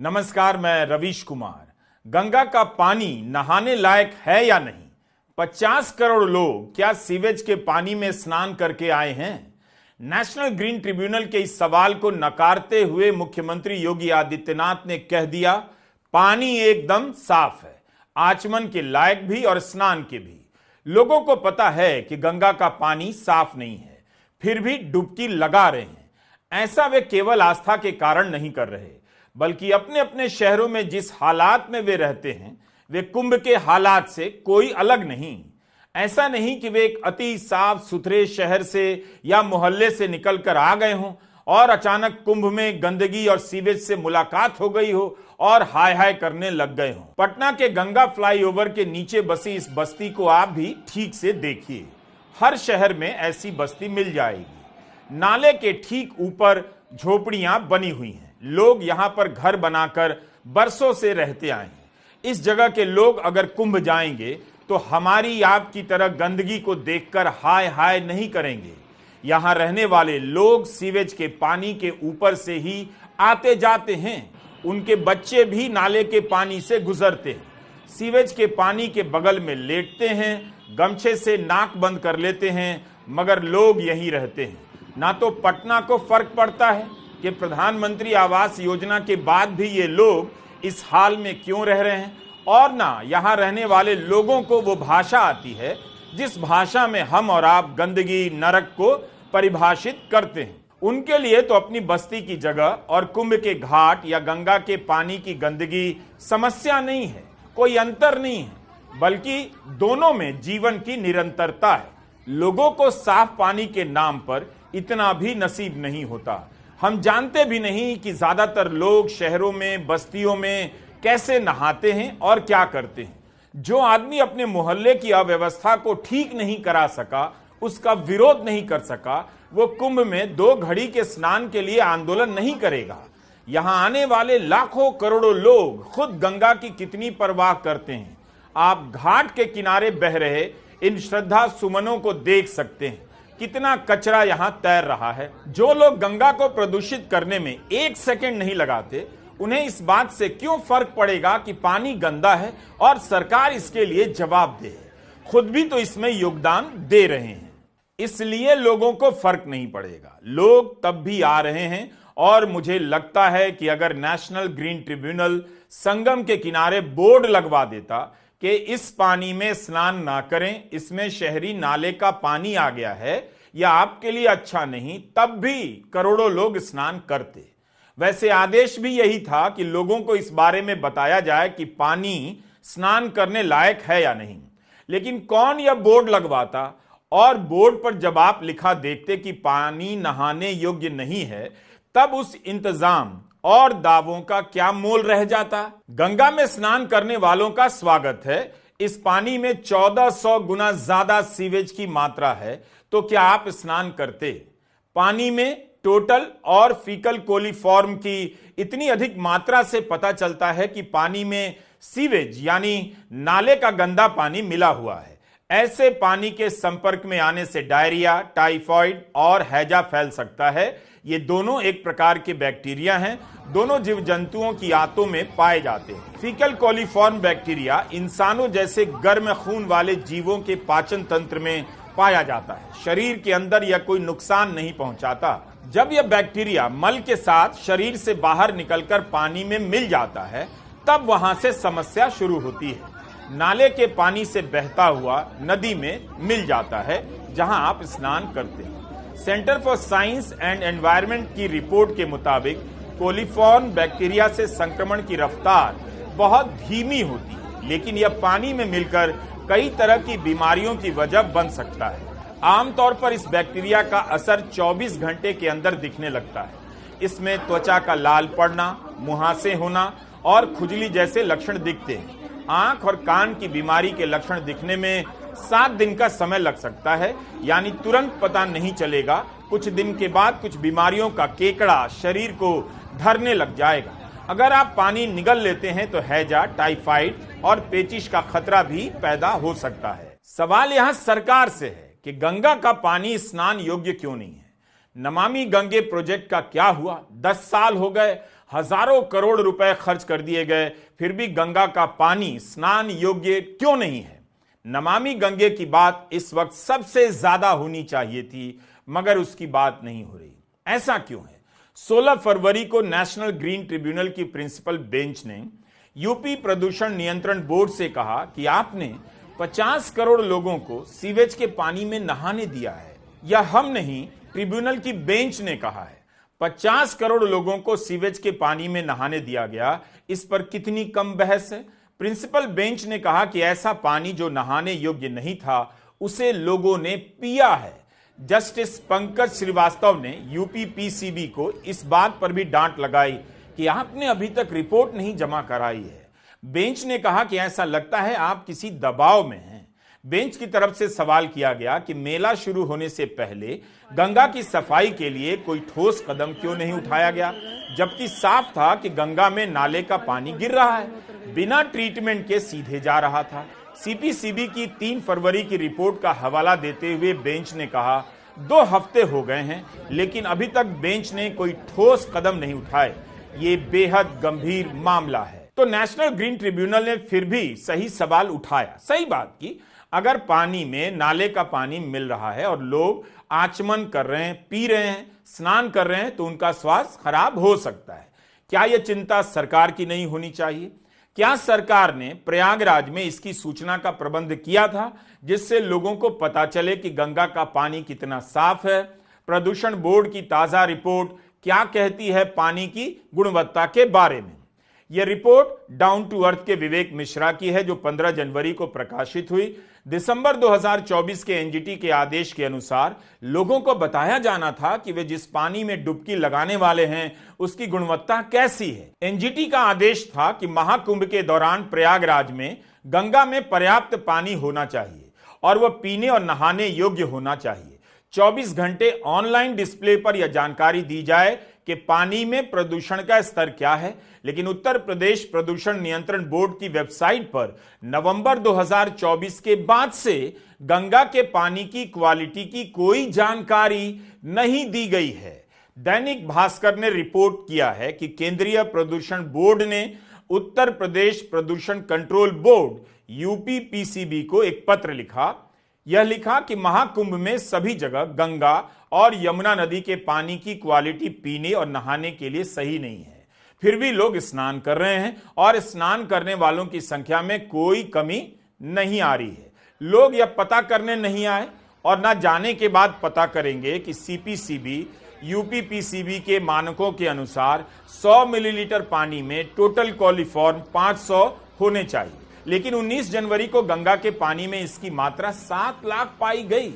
नमस्कार, मैं रवीश कुमार। गंगा का पानी नहाने लायक है या नहीं? 50 करोड़ लोग क्या सीवेज के पानी में स्नान करके आए हैं? नेशनल ग्रीन ट्रिब्यूनल के इस सवाल को नकारते हुए मुख्यमंत्री योगी आदित्यनाथ ने कह दिया, पानी एकदम साफ है, आचमन के लायक भी और स्नान के भी। लोगों को पता है कि गंगा का पानी साफ नहीं है, फिर भी डुबकी लगा रहे हैं। ऐसा वे केवल आस्था के कारण नहीं कर रहे, बल्कि अपने अपने शहरों में जिस हालात में वे रहते हैं, वे कुंभ के हालात से कोई अलग नहीं। ऐसा नहीं कि वे एक अति साफ सुथरे शहर से या मोहल्ले से निकलकर आ गए हों और अचानक कुंभ में गंदगी और सीवेज से मुलाकात हो गई हो और हाय हाय करने लग गए हों। पटना के गंगा फ्लाईओवर के नीचे बसी इस बस्ती को आप भी ठीक से देखिए। हर शहर में ऐसी बस्ती मिल जाएगी। नाले के ठीक ऊपर झोपड़ियां बनी हुई हैं। लोग यहां पर घर बनाकर बरसों से रहते आए हैं। इस जगह के लोग अगर कुंभ जाएंगे तो हमारी आपकी तरह गंदगी को देखकर हाय हाय नहीं करेंगे। यहां रहने वाले लोग सीवेज के पानी के ऊपर से ही आते जाते हैं। उनके बच्चे भी नाले के पानी से गुजरते हैं, सीवेज के पानी के बगल में लेटते हैं, गमछे से नाक बंद कर लेते हैं, मगर लोग यहीं रहते हैं। ना तो पटना को फर्क पड़ता है कि प्रधानमंत्री आवास योजना के बाद भी ये लोग इस हाल में क्यों रह रहे हैं, और ना यहाँ रहने वाले लोगों को वो भाषा आती है जिस भाषा में हम और आप गंदगी नरक को परिभाषित करते हैं। उनके लिए तो अपनी बस्ती की जगह और कुंभ के घाट या गंगा के पानी की गंदगी समस्या नहीं है, कोई अंतर नहीं है, बल्कि दोनों में जीवन की निरंतरता है। लोगों को साफ पानी के नाम पर इतना भी नसीब नहीं होता। हम जानते भी नहीं कि ज्यादातर लोग शहरों में बस्तियों में कैसे नहाते हैं और क्या करते हैं। जो आदमी अपने मोहल्ले की अव्यवस्था को ठीक नहीं करा सका, उसका विरोध नहीं कर सका, वो कुंभ में 2 घड़ी के स्नान के लिए आंदोलन नहीं करेगा। यहां आने वाले लाखों करोड़ों लोग खुद गंगा की कितनी परवाह करते हैं। आप घाट के किनारे बह रहे इन श्रद्धा सुमनों को देख सकते हैं, कितना कचरा यहां तैर रहा है। जो लोग गंगा को प्रदूषित करने में 1 सेकंड नहीं लगाते, उन्हें इस बात से क्यों फर्क पड़ेगा कि पानी गंदा है और सरकार इसके लिए जवाबदेह है। खुद भी तो इसमें योगदान दे रहे हैं, इसलिए लोगों को फर्क नहीं पड़ेगा। लोग तब भी आ रहे हैं, और मुझे लगता है कि अगर नेशनल ग्रीन ट्रिब्यूनल संगम के किनारे बोर्ड लगवा देता कि इस पानी में स्नान ना करें, इसमें शहरी नाले का पानी आ गया है, यह आपके लिए अच्छा नहीं, तब भी करोड़ों लोग स्नान करते। वैसे आदेश भी यही था कि लोगों को इस बारे में बताया जाए कि पानी स्नान करने लायक है या नहीं। लेकिन कौन यह बोर्ड लगवाता, और बोर्ड पर जब आप लिखा देखते कि पानी नहाने योग्य नहीं है, तब उस इंतजाम और दावों का क्या मोल रह जाता। गंगा में स्नान करने वालों का स्वागत है। इस पानी में 1400 गुना ज्यादा सीवेज की मात्रा है, तो क्या आप स्नान करते? पानी में टोटल और फीकल कोलीफॉर्म की इतनी अधिक मात्रा से पता चलता है कि पानी में सीवेज यानी नाले का गंदा पानी मिला हुआ है। ऐसे पानी के संपर्क में आने से डायरिया, टाइफाइड और हैजा फैल सकता है। ये दोनों एक प्रकार के बैक्टीरिया हैं, दोनों जीव जंतुओं की आंतों में पाए जाते हैं। फीकल कोलीफॉर्म बैक्टीरिया इंसानों जैसे गर्म खून वाले जीवों के पाचन तंत्र में पाया जाता है। शरीर के अंदर यह कोई नुकसान नहीं पहुंचाता। जब यह बैक्टीरिया मल के साथ शरीर से बाहर निकलकर पानी में मिल जाता है, तब वहां से समस्या शुरू होती है। नाले के पानी से बहता हुआ नदी में मिल जाता है, जहां आप स्नान करते हैं। Centre for science and environment की रिपोर्ट के मुताबिक कोलीफॉर्म बैक्टीरिया से संक्रमण की रफ्तार बहुत धीमी होती है, लेकिन यह पानी में मिलकर कई तरह की बीमारियों की वजह बन सकता है। आमतौर पर इस बैक्टीरिया का असर 24 घंटे के अंदर दिखने लगता है। इसमें त्वचा का लाल पड़ना, मुहासे होना और खुजली जैसे लक्षण दिखते हैं। आंख और कान की बीमारी के लक्षण दिखने में 7 दिन का समय लग सकता है, यानी तुरंत पता नहीं चलेगा। कुछ दिन के बाद कुछ बीमारियों का केकड़ा शरीर को धरने लग जाएगा। अगर आप पानी निगल लेते हैं तो हैजा, टाइफाइड और पेचिश का खतरा भी पैदा हो सकता है। सवाल यहां सरकार से है कि गंगा का पानी स्नान योग्य क्यों नहीं है। नमामि गंगे प्रोजेक्ट का क्या हुआ? 10 साल हो गए, हजारों करोड़ रुपए खर्च कर दिए गए, फिर भी गंगा का पानी स्नान योग्य क्यों नहीं है? नमामि गंगे की बात इस वक्त सबसे ज्यादा होनी चाहिए थी, मगर उसकी बात नहीं हो रही। ऐसा क्यों है? 16 फरवरी को नेशनल ग्रीन ट्रिब्यूनल की प्रिंसिपल बेंच ने यूपी प्रदूषण नियंत्रण बोर्ड से कहा कि आपने 50 करोड़ लोगों को सीवेज के पानी में नहाने दिया है। या हम नहीं, ट्रिब्यूनल की बेंच ने कहा है 50 करोड़ लोगों को सीवेज के पानी में नहाने दिया गया। इस पर कितनी कम बहस है। प्रिंसिपल बेंच ने कहा कि ऐसा पानी जो नहाने योग्य नहीं था, उसे लोगों ने पिया है। जस्टिस पंकज श्रीवास्तव ने यूपी पीसीबी को इस बात पर भी डांट लगाई कि आपने अभी तक रिपोर्ट नहीं जमा कराई है। बेंच ने कहा कि ऐसा लगता है आप किसी दबाव में हैं। बेंच की तरफ से सवाल किया गया कि मेला शुरू होने से पहले गंगा की सफाई के लिए कोई ठोस कदम क्यों नहीं उठाया गया, जबकि साफ था कि गंगा में नाले का पानी गिर रहा है, बिना ट्रीटमेंट के सीधे जा रहा था। सीपीसीबी की 3 फरवरी की रिपोर्ट का हवाला देते हुए बेंच ने कहा 2 हफ्ते हो गए हैं, लेकिन अभी तक बेंच ने कोई ठोस कदम नहीं उठाए। ये बेहद गंभीर मामला है। तो नेशनल ग्रीन ट्रिब्यूनल ने फिर भी सही सवाल उठाया, सही बात की। अगर पानी में नाले का पानी मिल रहा है और लोग आचमन कर रहे हैं, पी रहे हैं, स्नान कर रहे हैं, तो उनका स्वास्थ्य खराब हो सकता है। क्या यह चिंता सरकार की नहीं होनी चाहिए? क्या सरकार ने प्रयागराज में इसकी सूचना का प्रबंध किया था, जिससे लोगों को पता चले कि गंगा का पानी कितना साफ है? प्रदूषण बोर्ड की ताजा रिपोर्ट क्या कहती है पानी की गुणवत्ता के बारे में? यह रिपोर्ट डाउन टू अर्थ के विवेक मिश्रा की है, जो 15 जनवरी को प्रकाशित हुई। दिसंबर 2024 के एनजीटी के आदेश के अनुसार लोगों को बताया जाना था कि वे जिस पानी में डुबकी लगाने वाले हैं, उसकी गुणवत्ता कैसी है। एनजीटी का आदेश था कि महाकुंभ के दौरान प्रयागराज में गंगा में पर्याप्त पानी होना चाहिए और वह पीने और नहाने योग्य होना चाहिए। 24 घंटे ऑनलाइन डिस्प्ले पर यह जानकारी दी जाए कि पानी में प्रदूषण का स्तर क्या है, लेकिन उत्तर प्रदेश प्रदूषण नियंत्रण बोर्ड की वेबसाइट पर नवंबर 2024 के बाद से गंगा के पानी की क्वालिटी की कोई जानकारी नहीं दी गई है। दैनिक भास्कर ने रिपोर्ट किया है कि केंद्रीय प्रदूषण बोर्ड ने उत्तर प्रदेश प्रदूषण कंट्रोल बोर्ड यूपीपीसीबी को एक पत्र लिखा। यह लिखा कि महाकुंभ में सभी जगह गंगा और यमुना नदी के पानी की क्वालिटी पीने और नहाने के लिए सही नहीं है, फिर भी लोग स्नान कर रहे हैं और स्नान करने वालों की संख्या में कोई कमी नहीं आ रही है। लोग यह पता करने नहीं आए और न जाने के बाद पता करेंगे कि सीपीसीबी यूपीपीसीबी के मानकों के अनुसार 100 मिलीलीटर पानी में टोटल कॉलीफॉर्म 500 होने चाहिए, लेकिन 19 जनवरी को गंगा के पानी में इसकी मात्रा 7 लाख पाई गई।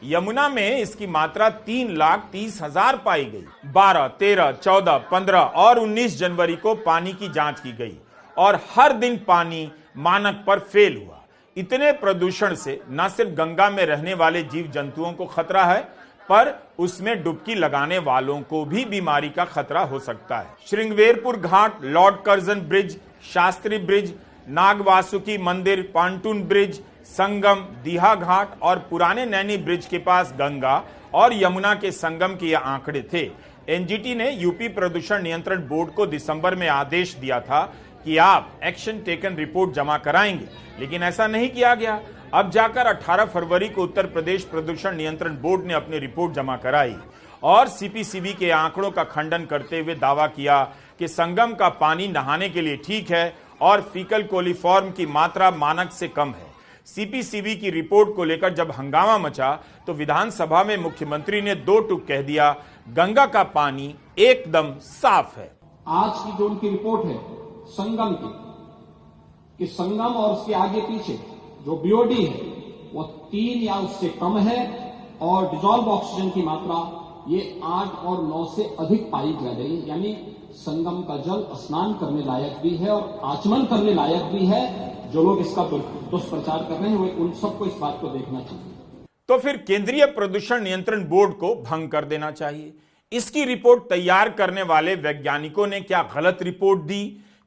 यमुना में इसकी मात्रा 3,30,000 पाई गई। 12, 13, 14, 15 और 19 जनवरी को पानी की जांच की गई और हर दिन पानी मानक पर फेल हुआ। इतने प्रदूषण से न सिर्फ गंगा में रहने वाले जीव जंतुओं को खतरा है, पर उसमें डुबकी लगाने वालों को भी बीमारी का खतरा हो सकता है। Shringverpur Ghat, Lord Curzon bridge, Shastri bridge, Nagvasuki Mandir, pontoon bridge, संगम, दीहा घाट और पुराने नैनी ब्रिज के पास गंगा और यमुना के संगम के ये आंकड़े थे। एनजीटी ने यूपी प्रदूषण नियंत्रण बोर्ड को दिसंबर में आदेश दिया था कि आप एक्शन टेकन रिपोर्ट जमा कराएंगे, लेकिन ऐसा नहीं किया गया। अब जाकर 18 फरवरी को उत्तर प्रदेश प्रदूषण नियंत्रण बोर्ड ने अपनी रिपोर्ट जमा कराई और सीपीसीबी के आंकड़ों का खंडन करते हुए दावा किया कि संगम का पानी नहाने के लिए ठीक है और फीकल कोलीफॉर्म की मात्रा मानक से कम है। सीपीसीबी की रिपोर्ट को लेकर जब हंगामा मचा तो विधानसभा में मुख्यमंत्री ने 2 टूक कह दिया, गंगा का पानी एकदम साफ है। आज की जो उनकी रिपोर्ट है संगम की, कि संगम और उसके आगे पीछे जो बीओडी है वो 3 या उससे कम है और डिजॉल्व ऑक्सीजन की मात्रा ये 8 और 9 से अधिक पाई जा रही, यानी संगम का जल स्नान करने लायक भी है और आचमन करने लायक भी है। जो लोग इसका दुष्प्रचार कर रहे हैं वे उन सबको इस बात को देखना चाहिए। तो फिर केंद्रीय प्रदूषण नियंत्रण बोर्ड को भंग कर देना चाहिए। इसकी रिपोर्ट तैयार करने वाले वैज्ञानिकों ने क्या गलत रिपोर्ट दी?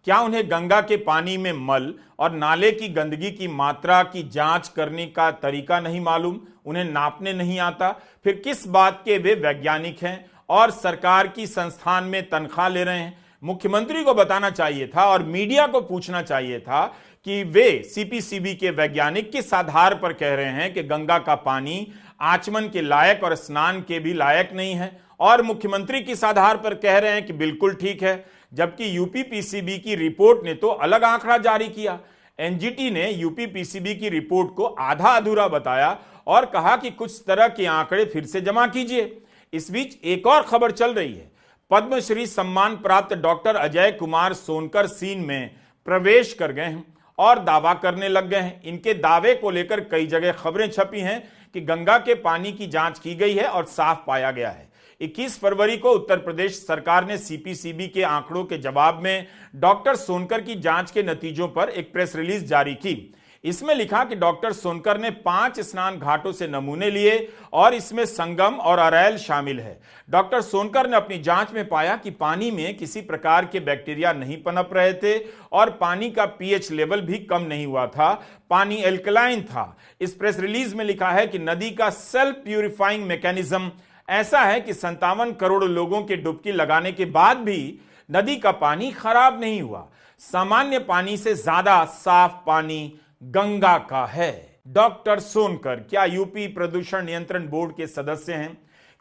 क्या उन्हें गंगा के पानी में मल और नाले की गंदगी की मात्रा की जांच करने का तरीका नहीं मालूम? उन्हें नापने नहीं आता? फिर किस बात के वे वैज्ञानिक हैं और सरकार की संस्थान में तनख्वाह ले रहे हैं? मुख्यमंत्री को बताना चाहिए था और मीडिया को पूछना चाहिए था कि वे सीपीसीबी के वैज्ञानिक किस आधार पर कह रहे हैं कि गंगा का पानी आचमन के लायक और स्नान के भी लायक नहीं है, और मुख्यमंत्री किस आधार पर कह रहे हैं कि बिल्कुल ठीक है, जबकि यूपीपीसीबी की रिपोर्ट ने तो अलग आंकड़ा जारी किया। एनजीटी ने यूपीपीसीबी की रिपोर्ट को आधा अधूरा बताया और कहा कि कुछ तरह के आंकड़े फिर से जमा कीजिए। इस बीच एक और खबर चल रही है। पद्मश्री सम्मान प्राप्त डॉक्टर अजय कुमार सोनकर सीन में प्रवेश कर गए हैं और दावा करने लग गए हैं। इनके दावे को लेकर कई जगह खबरें छपी हैं कि गंगा के पानी की जांच की गई है और साफ पाया गया है। 21 फरवरी को उत्तर प्रदेश सरकार ने सीपीसीबी के आंकड़ों के जवाब में डॉक्टर सोनकर की जांच के नतीजों पर एक प्रेस रिलीज जारी की। इसमें लिखा कि डॉक्टर सोनकर ने 5 स्नान घाटों से नमूने लिए और इसमें संगम और अरैल शामिल है। डॉक्टर सोनकर ने अपनी जांच में पाया कि पानी में किसी प्रकार के बैक्टीरिया नहीं पनप रहे थे और पानी का पीएच लेवल भी कम नहीं हुआ था, पानी एल्कलाइन था। इस प्रेस रिलीज में लिखा है कि नदी का सेल्फ प्यूरिफाइंग मैकेनिज्म ऐसा है कि 57 करोड़ लोगों के डुबकी लगाने के बाद भी नदी का पानी खराब नहीं हुआ। सामान्य पानी से ज्यादा साफ पानी गंगा का है। डॉक्टर सोनकर क्या यूपी प्रदूषण नियंत्रण बोर्ड के सदस्य हैं?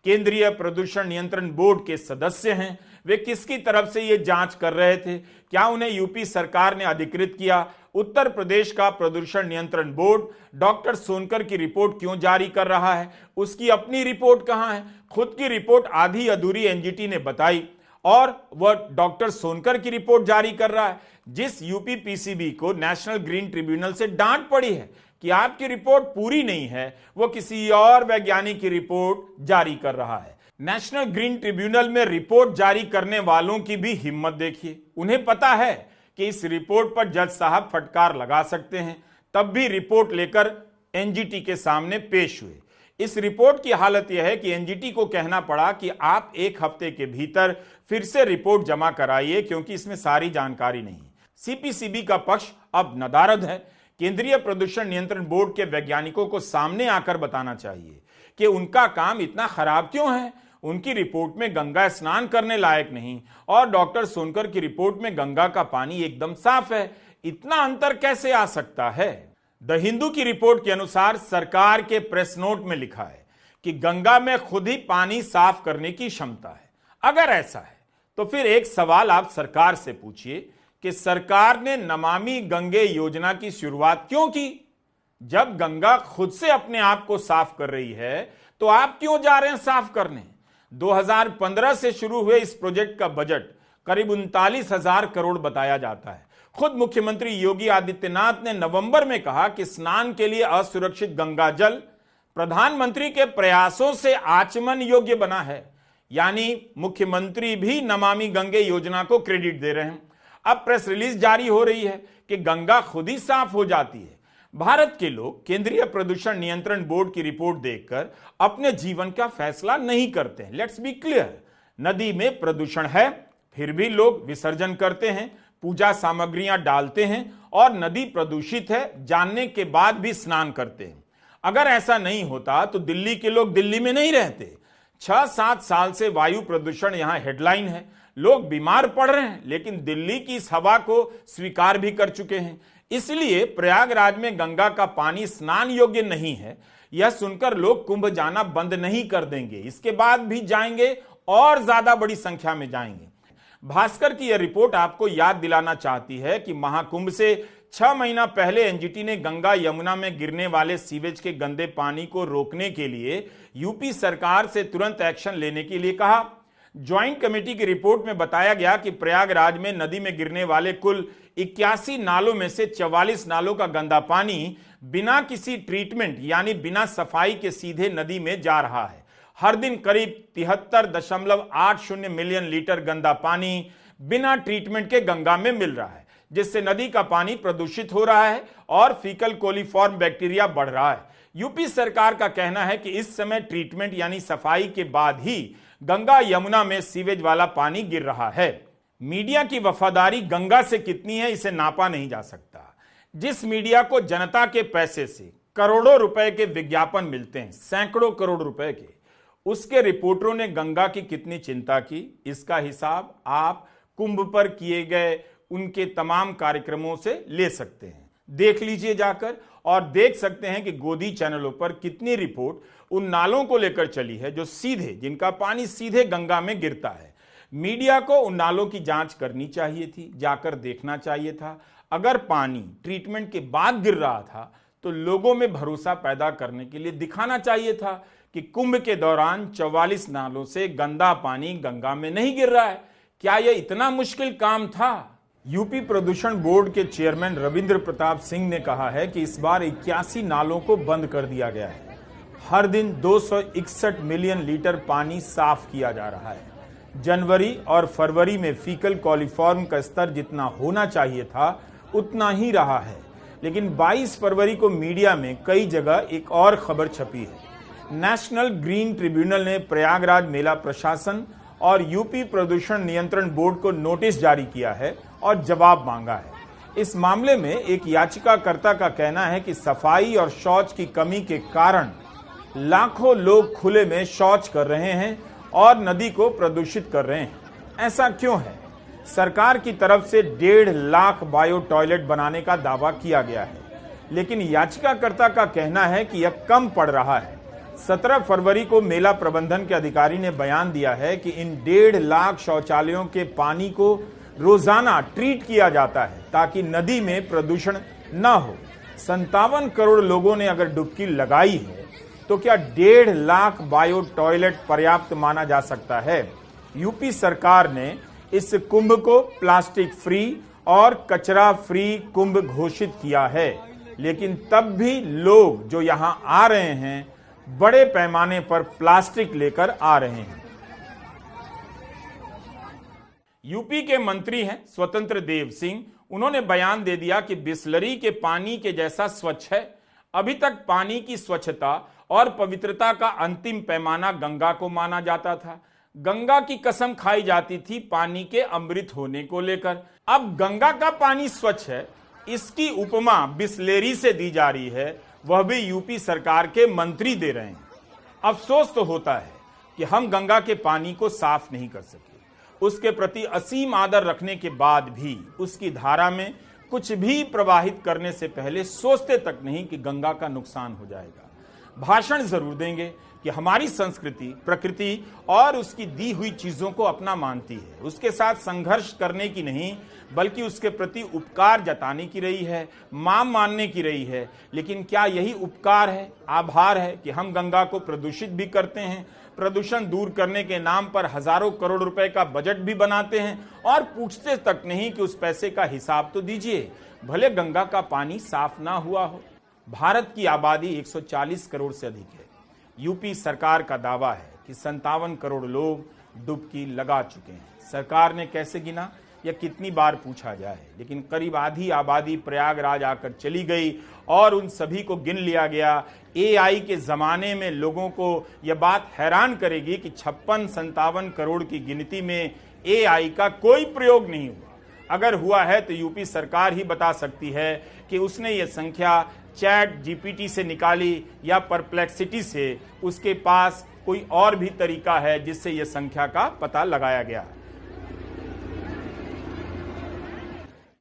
केंद्रीय प्रदूषण नियंत्रण बोर्ड के सदस्य हैं। वे किसकी तरफ से यह जांच कर रहे थे? क्या उन्हें यूपी सरकार ने अधिकृत किया? उत्तर प्रदेश का प्रदूषण नियंत्रण बोर्ड डॉक्टर सोनकर की रिपोर्ट क्यों जारी कर रहा है? उसकी अपनी रिपोर्ट कहां है? खुद की रिपोर्ट आधी अधूरी एनजीटी ने बताई और वह डॉक्टर सोनकर की रिपोर्ट जारी कर रहा है, जिस यूपीपीसीबी को नेशनल ग्रीन ट्रिब्यूनल से डांट पड़ी है कि आपकी रिपोर्ट पूरी नहीं है, वो किसी और वैज्ञानिक की रिपोर्ट जारी कर रहा है। नेशनल ग्रीन ट्रिब्यूनल में रिपोर्ट जारी करने वालों की भी हिम्मत देखिए। उन्हें पता है कि इस रिपोर्ट पर जज साहब फटकार लगा सकते हैं, तब भी रिपोर्ट लेकर एनजीटी के सामने पेश हुए। इस रिपोर्ट की हालत यह है कि एनजीटी को कहना पड़ा कि आप 1 हफ्ते के भीतर फिर से रिपोर्ट जमा कराइए, क्योंकि इसमें सारी जानकारी नहीं। सीपीसीबी का पक्ष अब नदारद है। केंद्रीय प्रदूषण नियंत्रण बोर्ड के वैज्ञानिकों को सामने आकर बताना चाहिए कि उनका काम इतना खराब क्यों है। उनकी रिपोर्ट में गंगा स्नान करने लायक नहीं और डॉक्टर सोनकर की रिपोर्ट में गंगा का पानी एकदम साफ है। इतना अंतर कैसे आ सकता है? द हिंदू की रिपोर्ट के अनुसार सरकार के प्रेस नोट में लिखा है कि गंगा में खुद ही पानी साफ करने की क्षमता है। अगर ऐसा है तो फिर एक सवाल आप सरकार से पूछिए कि सरकार ने नमामि गंगे योजना की शुरुआत क्यों की? जब गंगा खुद से अपने आप को साफ कर रही है तो आप क्यों जा रहे हैं साफ करने? 2015 से शुरू हुए इस प्रोजेक्ट का बजट करीब 39,000 करोड़ बताया जाता है। खुद मुख्यमंत्री योगी आदित्यनाथ ने नवंबर में कहा कि स्नान के लिए असुरक्षित गंगा जल प्रधानमंत्री के प्रयासों से आचमन योग्य बना है। यानी मुख्यमंत्री भी नमामि गंगे योजना को क्रेडिट दे रहे हैं। अब प्रेस रिलीज जारी हो रही है कि गंगा खुद ही साफ हो जाती है। भारत के लोग केंद्रीय प्रदूषण नियंत्रण बोर्ड की रिपोर्ट देखकर अपने जीवन का फैसला नहीं करते हैं। लेट्स बी क्लियर, नदी में प्रदूषण है, फिर भी लोग विसर्जन करते हैं, पूजा सामग्रियां डालते हैं और नदी प्रदूषित है जानने के बाद भी स्नान करते हैं। अगर ऐसा नहीं होता तो दिल्ली के लोग दिल्ली में नहीं रहते। 6-7 साल से वायु प्रदूषण यहां हेडलाइन है। लोग बीमार पड़ रहे हैं, लेकिन दिल्ली की इस हवा को स्वीकार भी कर चुके हैं। इसलिए प्रयागराज में गंगा का पानी स्नान योग्य नहीं है, यह सुनकर लोग कुंभ जाना बंद नहीं कर देंगे। इसके बाद भी जाएंगे और ज्यादा बड़ी संख्या में जाएंगे। भास्कर की यह रिपोर्ट आपको याद दिलाना चाहती है कि महाकुंभ से 6 महीना पहले एनजीटी ने गंगा यमुना में गिरने वाले सीवेज के गंदे पानी को रोकने के लिए यूपी सरकार से तुरंत एक्शन लेने के लिए कहा। ज्वाइंट कमेटी की रिपोर्ट में बताया गया कि प्रयागराज में नदी में गिरने वाले कुल 81 नालों में से 44 नालों का गंदा पानी बिना किसी ट्रीटमेंट यानी बिना सफाई के सीधे नदी में जा रहा है। हर दिन करीब 73.80 मिलियन लीटर गंदा पानी बिना ट्रीटमेंट के गंगा में मिल रहा है, जिससे नदी का पानी प्रदूषित हो रहा है और फीकल कोलीफॉर्म बैक्टीरिया बढ़ रहा है। यूपी सरकार का कहना है कि इस समय ट्रीटमेंट यानी सफाई के बाद ही गंगा यमुना में सीवेज वाला पानी गिर रहा है। मीडिया की वफादारी गंगा से कितनी है इसे नापा नहीं जा सकता। जिस मीडिया को जनता के पैसे से करोड़ों रुपए के विज्ञापन मिलते हैं, सैकड़ों करोड़ रुपए के, उसके रिपोर्टरों ने गंगा की कितनी चिंता की, इसका हिसाब आप कुंभ पर किए गए उनके तमाम कार्यक्रमों से ले सकते हैं। देख लीजिए जाकर, और देख सकते हैं कि गोदी चैनलों पर कितनी रिपोर्ट उन नालों को लेकर चली है जो सीधे, जिनका पानी सीधे गंगा में गिरता है। मीडिया को उन नालों की जांच करनी चाहिए थी, जाकर देखना चाहिए था। अगर पानी ट्रीटमेंट के बाद गिर रहा था तो लोगों में भरोसा पैदा करने के लिए दिखाना चाहिए था कि कुंभ के दौरान 44 नालों से गंदा पानी गंगा में नहीं गिर रहा है। क्या यह इतना मुश्किल काम था? यूपी प्रदूषण बोर्ड के चेयरमैन रविंद्र प्रताप सिंह ने कहा है कि इस बार 81 नालों को बंद कर दिया गया है। हर दिन 261 मिलियन लीटर पानी साफ किया जा रहा है। जनवरी और फरवरी में फीकल कॉलीफॉर्म का स्तर जितना होना चाहिए था उतना ही रहा है, लेकिन 22 फरवरी को मीडिया में कई जगह एक और खबर छपी है। नेशनल ग्रीन ट्रिब्यूनल ने प्रयागराज मेला प्रशासन और यूपी प्रदूषण नियंत्रण बोर्ड को नोटिस जारी किया है और जवाब मांगा है। इस मामले में एक याचिकाकर्ता का कहना है कि सफाई और शौच की कमी के कारण लाखों लोग खुले में शौच कर रहे हैं और नदी को प्रदूषित कर रहे हैं। ऐसा क्यों है? सरकार की तरफ से 1.5 लाख बायो टॉयलेट बनाने का दावा किया गया है, लेकिन याचिकाकर्ता का कहना है कि यह कम पड़ रहा है। 17 फरवरी को मेला प्रबंधन के अधिकारी ने बयान दिया है कि इन 1.5 लाख शौचालयों के पानी को रोजाना ट्रीट किया जाता है ताकि नदी में प्रदूषण न हो। 57 करोड़ लोगों ने अगर डुबकी लगाई है तो क्या 1.5 लाख बायो टॉयलेट पर्याप्त माना जा सकता है? यूपी सरकार ने इस कुंभ को प्लास्टिक फ्री और कचरा फ्री कुंभ घोषित किया है, लेकिन तब भी लोग जो यहां आ रहे हैं बड़े पैमाने पर प्लास्टिक लेकर आ रहे हैं। यूपी के मंत्री हैं स्वतंत्र देव सिंह, उन्होंने बयान दे दिया कि बिसलरी के पानी के जैसा स्वच्छ है। अभी तक पानी की स्वच्छता और पवित्रता का अंतिम पैमाना गंगा को माना जाता था। गंगा की कसम खाई जाती थी पानी के अमृत होने को लेकर। अब गंगा का पानी स्वच्छ है, इसकी उपमा बिसलेरी से दी जा रही है, वह भी यूपी सरकार के मंत्री दे रहे हैं। अफसोस तो होता है कि हम गंगा के पानी को साफ नहीं कर सके। उसके प्रति असीम आदर रखने के बाद भी उसकी धारा में कुछ भी प्रवाहित करने से पहले सोचते तक नहीं कि गंगा का नुकसान हो जाएगा। भाषण जरूर देंगे कि हमारी संस्कृति प्रकृति और उसकी दी हुई चीजों को अपना मानती है, उसके साथ संघर्ष करने की नहीं बल्कि उसके प्रति उपकार जताने की रही है, मां मानने की रही है। लेकिन क्या यही उपकार है, आभार है कि हम गंगा को प्रदूषित भी करते हैं, प्रदूषण दूर करने के नाम पर हजारों करोड़ रुपए का बजट भी बनाते हैं और पूछते तक नहीं कि उस पैसे का हिसाब तो दीजिए, भले गंगा का पानी साफ ना हुआ हो। भारत की आबादी 140 करोड़ से अधिक है। यूपी सरकार का दावा है कि 57 करोड़ लोग डुबकी लगा चुके हैं। सरकार ने कैसे गिना या कितनी बार पूछा जाए, लेकिन करीब आधी आबादी प्रयागराज आकर चली गई और उन सभी को गिन लिया गया। एआई के जमाने में लोगों को यह बात हैरान करेगी कि 56-57 करोड़ की गिनती में एआई का कोई प्रयोग नहीं हुआ। अगर हुआ है तो यूपी सरकार ही बता सकती है कि उसने ये संख्या चैट जीपीटी से निकाली या परप्लेक्सिटी से। उसके पास कोई और भी तरीका है जिससे यह संख्या का पता लगाया गया।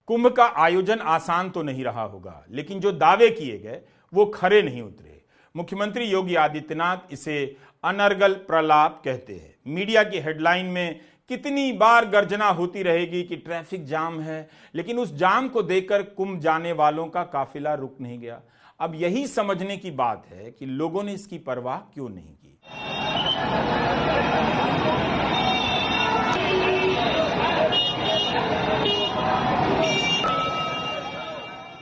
कुंभ का आयोजन आसान तो नहीं रहा होगा, लेकिन जो दावे किए गए वो खरे नहीं उतरे। मुख्यमंत्री योगी आदित्यनाथ इसे अनर्गल प्रलाप कहते हैं। मीडिया की हेडलाइन में कितनी बार गर्जना होती रहेगी कि ट्रैफिक जाम है, लेकिन उस जाम को देखकर कुंभ जाने वालों का काफिला रुक नहीं गया। अब यही समझने की बात है कि लोगों ने इसकी परवाह क्यों नहीं की।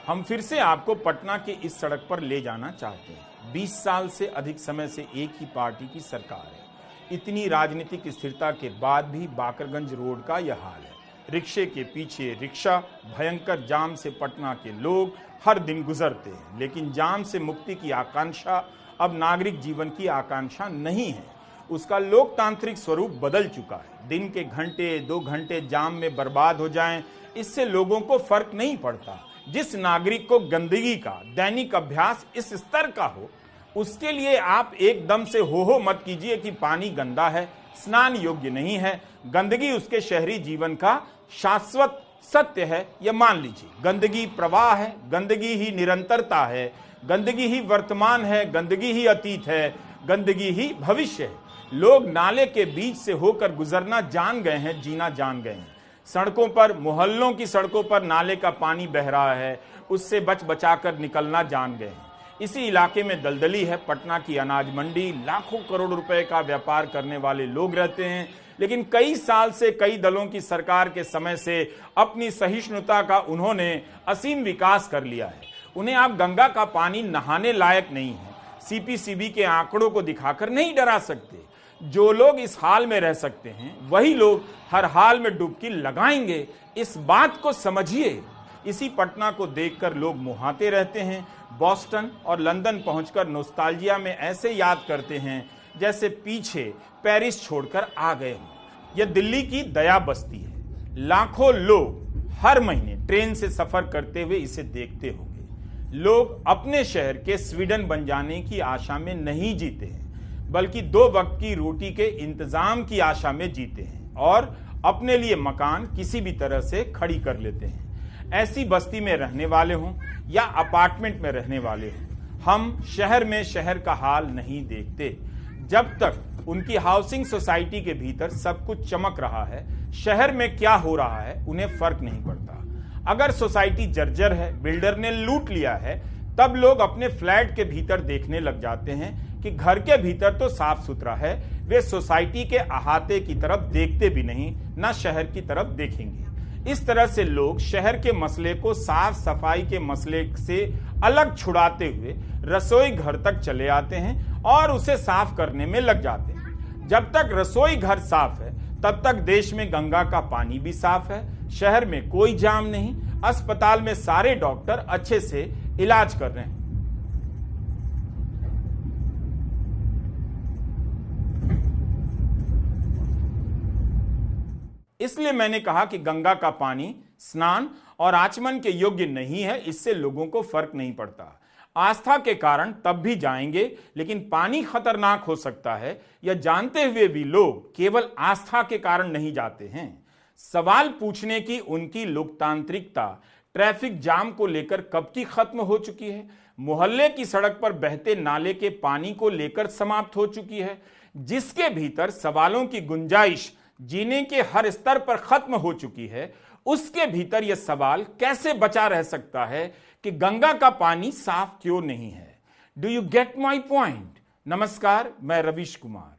हम फिर से आपको पटना के इस सड़क पर ले जाना चाहते हैं। 20 साल से अधिक समय से एक ही पार्टी की सरकार है। इतनी राजनीतिक स्थिरता के बाद भी बाकरगंज रोड का यह हाल है। रिक्शे के पीछे रिक्शा, भयंकर जाम से पटना के लोग हर दिन गुजरते हैं, लेकिन जाम से मुक्ति की आकांक्षा अब नागरिक जीवन की आकांक्षा नहीं है। उसका लोकतांत्रिक स्वरूप बदल चुका है। दिन के घंटे 2 घंटे जाम में बर्बाद हो जाएं, इससे लोगों को फर्क नहीं पड़ता। जिस नागरिक को गंदगी का दैनिक अभ्यास इस स्तर का हो, उसके लिए आप एकदम से हो मत कीजिए कि पानी गंदा है, स्नान योग्य नहीं है। गंदगी उसके शहरी जीवन का शाश्वत सत्य है, यह मान लीजिए। गंदगी प्रवाह है, गंदगी ही निरंतरता है, गंदगी ही वर्तमान है, गंदगी ही अतीत है, गंदगी ही भविष्य है। लोग नाले के बीच से होकर गुजरना जान गए हैं, जीना जान गए हैं। सड़कों पर, मोहल्लों की सड़कों पर नाले का पानी बह रहा है, उससे बच बचाकर निकलना जान गए हैं। इसी इलाके में दलदली है, पटना की अनाज मंडी, लाखों करोड़ रुपए का व्यापार करने वाले लोग रहते हैं। लेकिन कई साल से, कई दलों की सरकार के समय से अपनी सहिष्णुता का उन्होंने असीम विकास कर लिया है। उन्हें आप गंगा का पानी नहाने लायक नहीं है, सीपीसीबी के आंकड़ों को दिखाकर नहीं डरा सकते। जो लोग इस हाल में रह सकते हैं, वही लोग हर हाल में डुबकी लगाएंगे, इस बात को समझिए। इसी पटना को देखकर लोग मुहाते रहते हैं। बॉस्टन और लंदन पहुंचकर नोस्टाल्जिया में ऐसे याद करते हैं जैसे पीछे पेरिस छोड़कर आ गए हों। यह दिल्ली की दया बस्ती है। लाखों लोग हर महीने ट्रेन से सफर करते हुए इसे देखते होंगे। लोग अपने शहर के स्वीडन बन जाने की आशा में नहीं जीते हैं, बल्कि 2 वक्त की रोटी के इंतजाम की आशा में जीते हैं और अपने लिए मकान किसी भी तरह से खड़ी कर लेते हैं। ऐसी बस्ती में रहने वाले हों या अपार्टमेंट में रहने वाले हों, हम शहर में शहर का हाल नहीं देखते। जब तक उनकी हाउसिंग सोसाइटी के भीतर सब कुछ चमक रहा है, शहर में क्या हो रहा है उन्हें फर्क नहीं पड़ता। अगर सोसाइटी जर्जर है, बिल्डर ने लूट लिया है, तब लोग अपने फ्लैट के भीतर देखने लग जाते हैं कि घर के भीतर तो साफ सुथरा है। वे सोसाइटी के अहाते की तरफ देखते भी नहीं, ना शहर की तरफ देखेंगे। इस तरह से लोग शहर के मसले को साफ सफाई के मसले से अलग छुड़ाते हुए रसोई घर तक चले आते हैं और उसे साफ करने में लग जाते हैं। जब तक रसोई घर साफ है, तब तक देश में गंगा का पानी भी साफ है। शहर में कोई जाम नहीं, अस्पताल में सारे डॉक्टर अच्छे से इलाज कर रहे हैं। इसलिए मैंने कहा कि गंगा का पानी स्नान और आचमन के योग्य नहीं है। इससे लोगों को फर्क नहीं पड़ता। आस्था के कारण तब भी जाएंगे, लेकिन पानी खतरनाक हो सकता है यह जानते हुए भी लोग केवल आस्था के कारण नहीं जाते हैं। सवाल पूछने की उनकी लोकतांत्रिकता ट्रैफिक जाम को लेकर कब की खत्म हो चुकी है, मोहल्ले की सड़क पर बहते नाले के पानी को लेकर समाप्त हो चुकी है। जिसके भीतर सवालों की गुंजाइश जीने के हर स्तर पर खत्म हो चुकी है, उसके भीतर यह सवाल कैसे बचा रह सकता है कि गंगा का पानी साफ क्यों नहीं है। Do you get my point? नमस्कार, मैं रवीश कुमार।